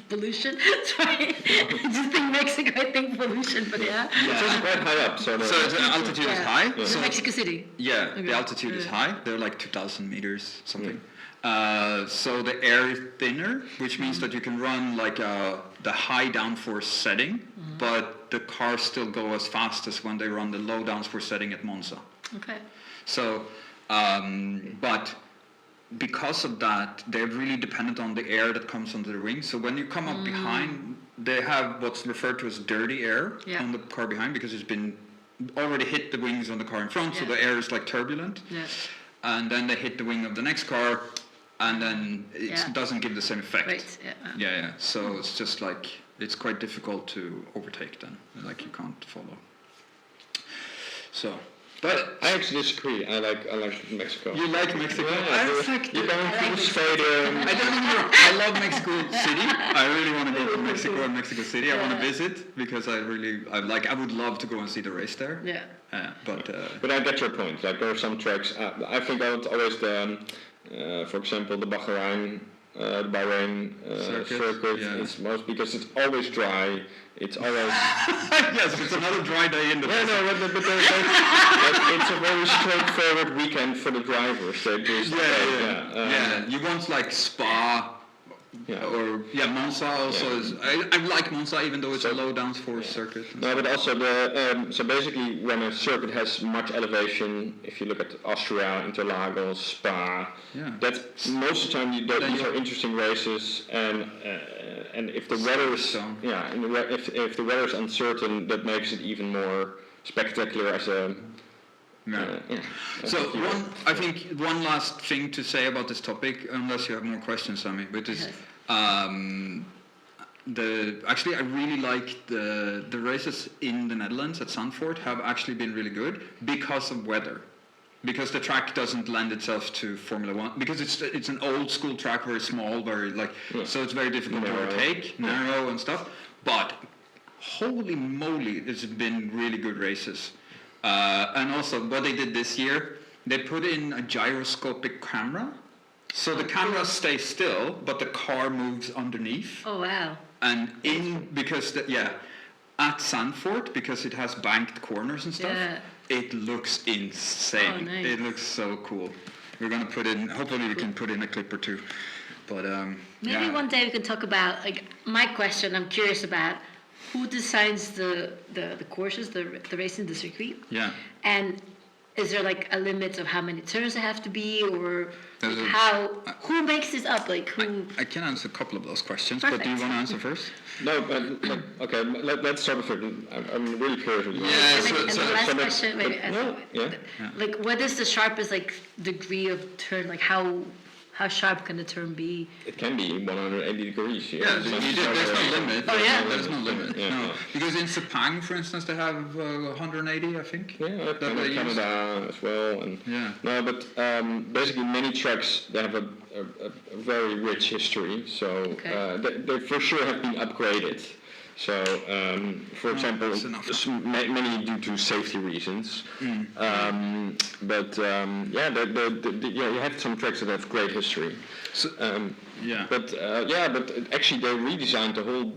Pollution? Sorry. I just think Mexico, I think pollution, but It's also quite high up. So the altitude is high. Yeah. So Mexico City? Yeah, the altitude is high. They're like 2,000 meters, something. So the air is thinner, which means that you can run like the high downforce setting, but the cars still go as fast as when they run the low downforce setting at Monza. Okay. So, but because of that, they're really dependent on the air that comes onto the wings. So when you come up behind, they have what's referred to as dirty air on the car behind because it's been already hit the wings on the car in front, so the air is like turbulent. Yeah. And then they hit the wing of the next car, and then it doesn't give the same effect. Right. Yeah. So it's just like, it's quite difficult to overtake then. Like you can't follow. So, but I actually disagree. I like Mexico. you like Mexico? Yeah, you're going through the stadium. I don't know. I love Mexico City. I really want to go to Mexico and Mexico City. I want to visit because I would love to go and see the race there. Yeah. But I get your point. Like there are some tracks. I think I would always for example, the Bahrain circuit. It's most because it's always dry. It's always yes, it's another dry day in the. No, but it's a very straightforward weekend for the drivers. They just You want like Spa. Or Monza also is. I like Monza even though it's a low downforce circuit. No, but also so basically when a circuit has much elevation, if you look at Austria, Interlagos, Spa, that's most of the time these are interesting races, and if the weather is if the weather is uncertain, that makes it even more spectacular as a. So I think one last thing to say about this topic, unless you have more questions, Sammy, which is actually I really like the races in the Netherlands at Zandvoort have actually been really good because of weather. Because the track doesn't lend itself to Formula One, because it's an old school track, very small, so it's very difficult to overtake, narrow and stuff. But holy moly, it's been really good races. And also, what they did this year, they put in a gyroscopic camera. So the camera stays still, but the car moves underneath. Oh, wow. And at Zandvoort, because it has banked corners and stuff, it looks insane. Oh, nice. It looks so cool. We're going to hopefully we can put in a clip or two. But maybe one day we can talk about, like, my question I'm curious about. Who designs the courses, the racing, the circuit? Yeah. And is there like a limit of how many turns there have to be, or who makes this up? Like who? I can answer a couple of those questions, Perfect. but do you want to answer first? No, but okay. Let's start with it. I'm really curious. The last question. Like, what is the sharpest degree of turn? Like how sharp can the turn be? It can be 180 degrees. There's no limit. Oh yeah, there's no limit. No, because in Sepang, for instance, they have 180, I think. Yeah, Canada as well, and no, but basically many tracks they have a very rich history, so they for sure have been upgraded. So, for example, many due to safety reasons. But you have some tracks that have great history. So, but actually they redesigned the whole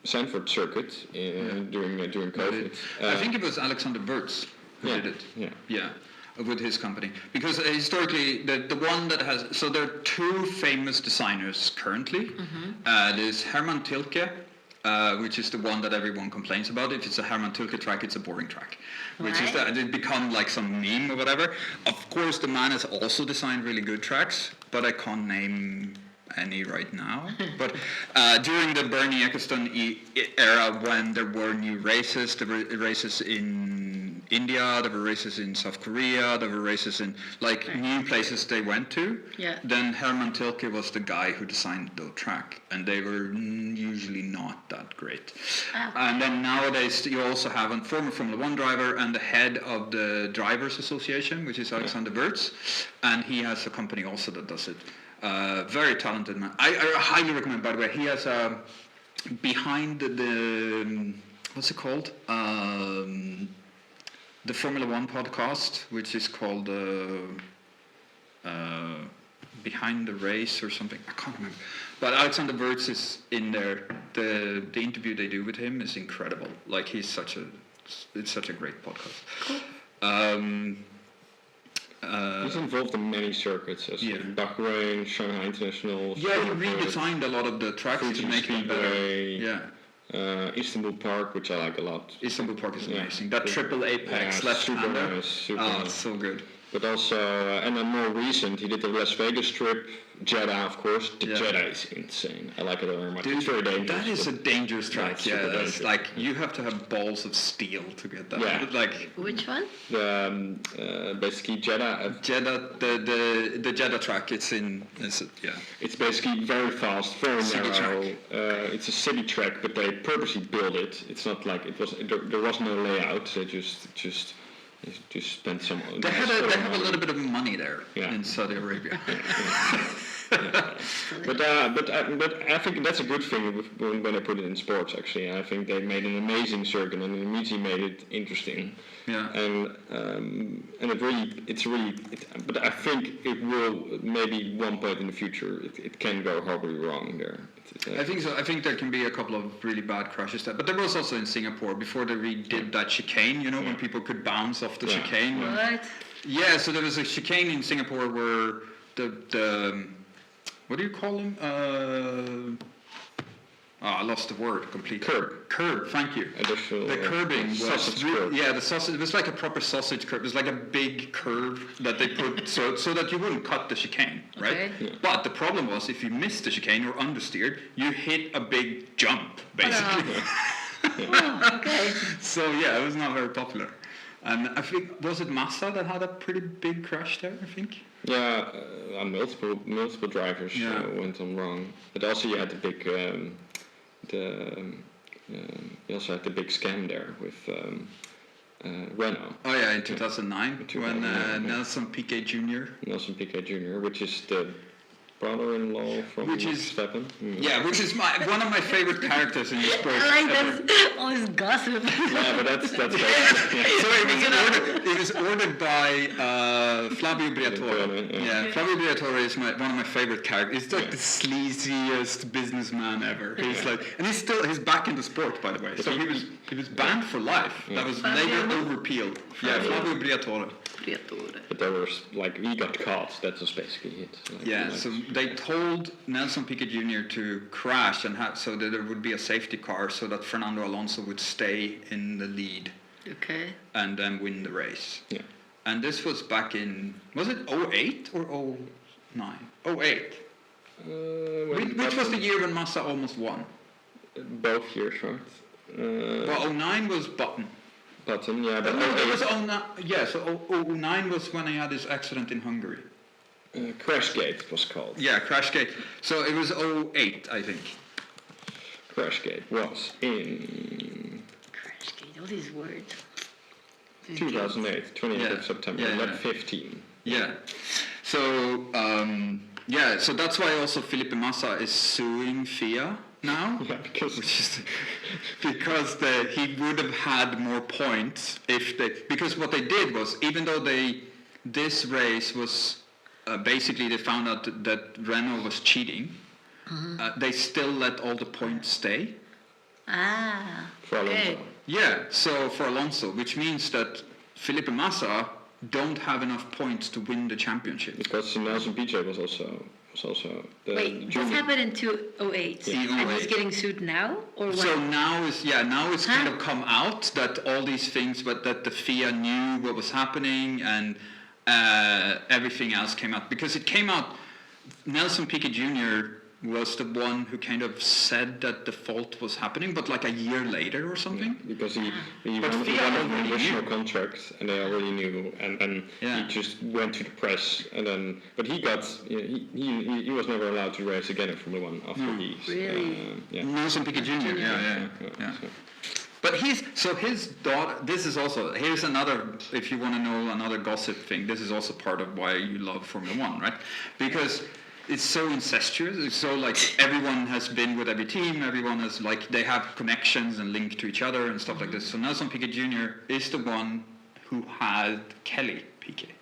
Zandvoort circuit during COVID. I think it was Alexander Wirtz who did it. Yeah. With his company, because historically the one that has, so there are two famous designers currently. There's Herman Tilke. Which is the one that everyone complains about. If it's a Herman Tilke track, it's a boring track. Which is that it become like some meme or whatever. Of course, the man has also designed really good tracks, but I can't name any right now. But during the Bernie Ecclestone era, when there were new races, there were races in India, there were races in South Korea, there were races in new places they went to. Then Herman Tilke was the guy who designed the track, and they were usually not that great. And then nowadays you also have a former Formula One driver and the head of the Drivers Association, which is Alexander Wirtz, and he has a company also that does it. Very talented man. I highly recommend, by the way. He has behind the what's it called? The Formula One podcast, which is called Behind the Race or something. I can't remember. But Alexander Wirtz is in there. The interview they do with him is incredible. Like it's such a great podcast. Cool. He's involved in many circuits, as Yeah. Bahrain, Shanghai International. Yeah, he Singapore, redesigned a lot of the tracks to Fuji make them better. Speedway, Yeah, Istanbul Park, which I like a lot. Istanbul Park is Yeah. amazing. That triple apex Yeah, super left-hander. nice, super Oh, nice. it's so good. But also, and then more recent, he did the Las Vegas trip, Jeddah, of course. The Yeah. Jeddah is insane. I like it very much. Dude, It's very dangerous. that is a but dangerous track. it's Yeah, super that's dangerous. like you have to have balls of steel to get that. Yeah. Like Which one? basically Jeddah. Jeddah, the Jeddah track. It's It's basically very fast, very City narrow. track. It's a city track, but they purposely built it. It's not like it was. There was no layout. They just spent some. They have a little bit of money there Yeah. in Saudi Arabia. But I think that's a good thing when they put it in sports. Actually, I think they made an amazing circuit and immediately made it interesting. Yeah. And it's really. But I think it will maybe one point in the future it can go horribly wrong there. I think so. I think there can be a couple of really bad crashes there. But there was also in Singapore before they redid that chicane. You know, when people could bounce off the Yeah. chicane. What? Yeah. So there was a chicane in Singapore where the what do you call them? I lost the word completely. Curb. Thank you. Additional, The curbing was sausage curb. yeah, the sausage. It was like a proper sausage curb. It was like a big curve that they put so that you wouldn't cut the chicane, right? Okay. Yeah. But the problem was if you missed the chicane or understeered, you hit a big jump basically. Oh, okay. So yeah, it was not very popular. And I think was it Massa that had a pretty big crash there? I think. Yeah, multiple drivers Yeah. went on wrong. But also you had the big you also had the big scam there with Renault. Oh yeah, in 2009 when 2009, yeah. Nelson Piquet Jr. Nelson Piquet Jr., which is the brother-in-law from Which is- Verstappen. Yeah, which is one of my favorite characters in the sport. I like ever. this, all this gossip. Yeah, but that's So it was ordered by Flavio Briatore. Yeah. Yeah, Flavio Briatore is one of my favorite characters. He's like the sleaziest businessman ever. He's like, and he's back in the sport, by the way. So he was banned for life. That was later overpeeled. Yeah, Flavio Briatore. But there was like he got caught. That was basically it. Like, Yeah, so they told Nelson Piquet Jr. to crash so that there would be a safety car so that Fernando Alonso would stay in the lead Okay. and then win the race. Yeah. And this was back in, was it 08 or 09? 08. Which was the year when Massa almost won? Both years, right? Well, 09 was Button. Button, yeah, but No, it 08, was 09, yeah, so 09 was when he had his accident in Hungary. Crashgate it was called. Yeah, Crashgate. So it was 08, I think. Crashgate was in Crash gate, all these words. 2008, 28th Yeah. of September, Yeah, lap yeah. 15. Yeah. So so that's why also Felipe Massa is suing FIA now. Yeah, because Because he would have had more points because what they did was even though this race was basically they found out that Renault was cheating, they still let all the points stay. Ah. for Alonso. Okay. Yeah, so for Alonso, which means that Felipe Massa don't have enough points to win the championship. Because Nelson Piquet was also the Wait, this junior. happened in 2008. Yeah. And he's getting sued now? Or when? So now it's kind Huh? of come out that all these things, but that the FIA knew what was happening and everything else came out because it came out. Nelson Piquet Jr. was the one who kind of said that the fault was happening, but like a year later or something. Because he But won FIA an already additional knew. contract and they already knew and then Yeah. he just went to the press and then but he got he was never allowed to race again in Formula 1 after he Really? yeah. Nelson Piquet Jr. Yeah. So, But his daughter. This is also here's another. If you want to know another gossip thing, this is also part of why you love Formula 1, right? Because it's so incestuous. It's so like everyone has been with every team. Everyone has like they have connections and linked to each other and stuff like this. So Nelson Piquet Jr. is the one who had Kelly Piquet.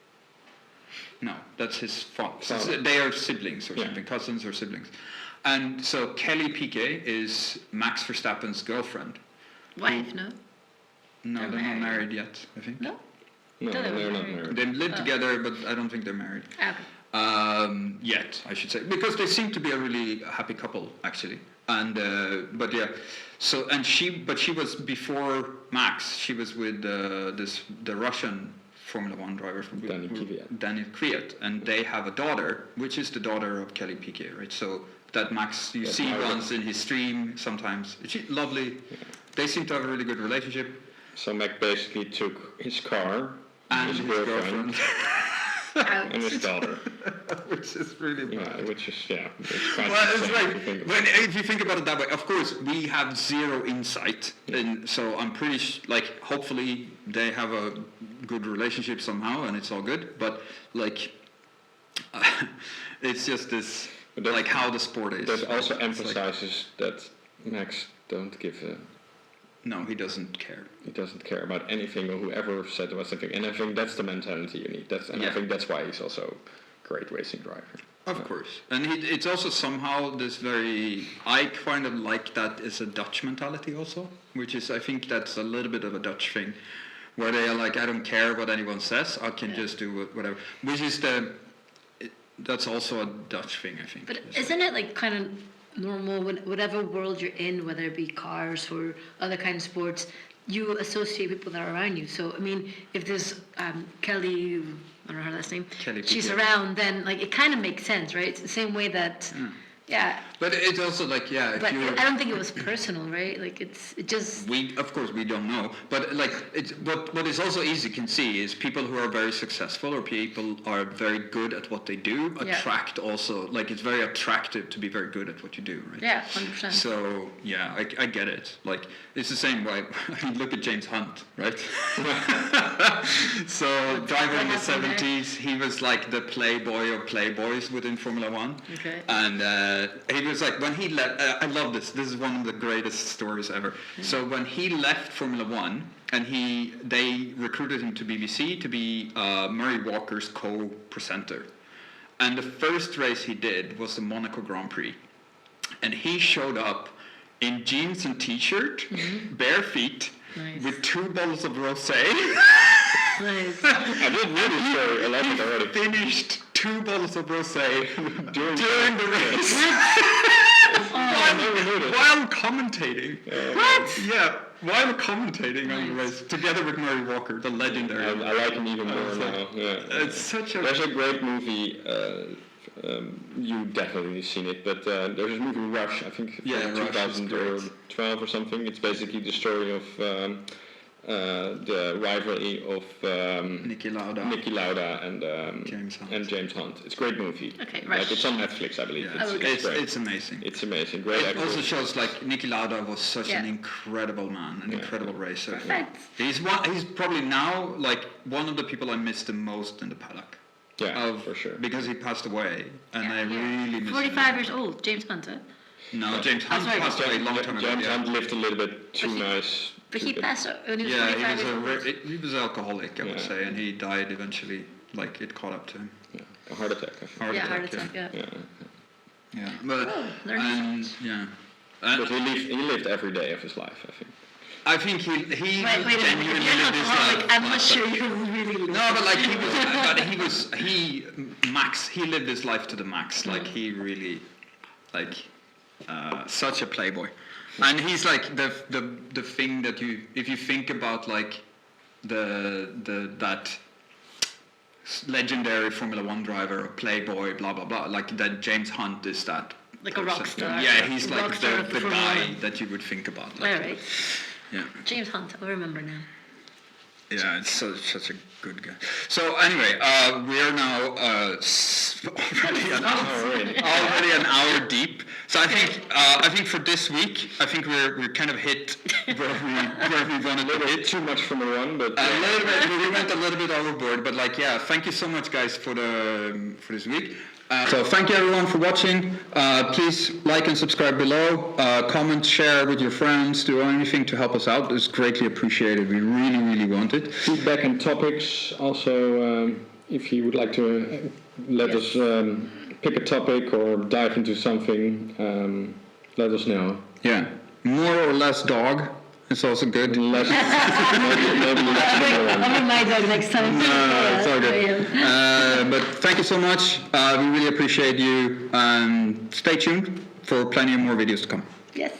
No, that's his father. Father. They are siblings or Yeah. something, cousins or siblings. And so Kelly Piquet is Max Verstappen's girlfriend. Wife, no? No, They're they're not married. married yet, I think. No? No, Thought they were they're not married. married. They live together, but I don't think they're married. Okay. Yet, I should say, because they seem to be a really happy couple, actually. And but yeah, she was before Max. She was with the Russian Formula One driver, Daniel Kvyat, and they have a daughter, which is the daughter of Kelly Piquet, right? So that Max you see runs in his stream sometimes. She's lovely. Yeah. They seem to have a really good relationship. So Mac basically took his car and his girlfriend. And his daughter, which is really bad. Yeah, which is it's quite well, it's like if you think about it that way. Of course, we have zero insight, and so I'm pretty hopefully they have a good relationship somehow, and it's all good. But it's just this how the sport is. That also emphasizes that Max don't give a. No, he doesn't care. He doesn't care about anything or whoever said about something, and I think that's the mentality you need. I think that's why he's also a great racing driver. Of course, and it's also somehow this very. I kind of like that is a Dutch mentality also, which is I think that's a little bit of a Dutch thing, where they are like, I don't care what anyone says, I can just do whatever. Which is that's also a Dutch thing, I think. But isn't it like kind of normal whatever world you're in, whether it be cars or other kind of sports, you associate people that are around you. So I mean, if there's Kelly, I don't know her last name, she's around, then it kind of makes sense, right? It's the same way that But it's also but I don't think it was personal, right? It just of course we don't know, but it's what is also easy can see is people who are very successful or people are very good at what they do attract also it's very attractive to be very good at what you do, right? Yeah, 100%. So I get it. It's the same way. I mean, look at James Hunt, right? So driver in the 70s, he was like the playboy of playboys within Formula One. Okay. And he was when he left. I love this. This is one of the greatest stories ever. So when he left Formula One, and they recruited him to BBC to be Murray Walker's co-presenter, and the first race he did was the Monaco Grand Prix, and he showed up in jeans and t-shirt, bare feet, with 2 bottles of rosé. Nice. I did really show a lot of already. Finished 2 bottles of rosé during the race. While commentating. What? Yeah, while commentating on the race, together with Murray Walker, the legendary. I like him even more now. Yeah. It's such a. There's a great movie. You definitely seen it, but there's a movie Rush. I think from 2012 or something. It's basically the story of. The rivalry of Niki Lauda and James Hunt. It's a great movie. Okay, right. It's on Netflix, I believe. It's amazing. It's amazing. Great. It also shows Niki Lauda was such an incredible man, an incredible racer. Perfect. He's probably now one of the people I miss the most in the paddock. Yeah, for sure. Because he passed away, and I really miss 45 years old, James Hunt, eh? No, James Hunt passed away a long time ago. James Hunt lived a little bit too nice. But he passed when he was 45 years old. He was alcoholic, I would say, and he died eventually. It caught up to him. Yeah, a heart attack, I think. Heart attack, Yeah, but but he lived every day of his life, I think. I think he Wait, genuinely you're lived his life. I'm not sure you really. No, but he lived his life to the max. He really, such a playboy. And he's the thing that if you think about that legendary Formula One driver, playboy, blah blah blah, that James Hunt is that a rock star. Yeah, he's the guy that you would think about. All right. Yeah. James Hunt, I'll remember now. Yeah, it's such a good guy. So anyway, we are now already an hour deep. So I think for this week, I think we're kind of hit where we wanted to hit. Too much from the one, but a little bit. We went a little bit overboard, but thank you so much, guys, for this week. So thank you everyone for watching. Please like and subscribe below. Comment, share with your friends. Do anything to help us out. It's greatly appreciated. We really, really want it. Feedback and topics. Also, if you would like to let us pick a topic or dive into something, let us know. Yeah. More or less dog. It's also good. Maybe I'll bring my dog next time. No, it's all good. Yeah. But thank you so much. We really appreciate you. Stay tuned for plenty of more videos to come. Yes.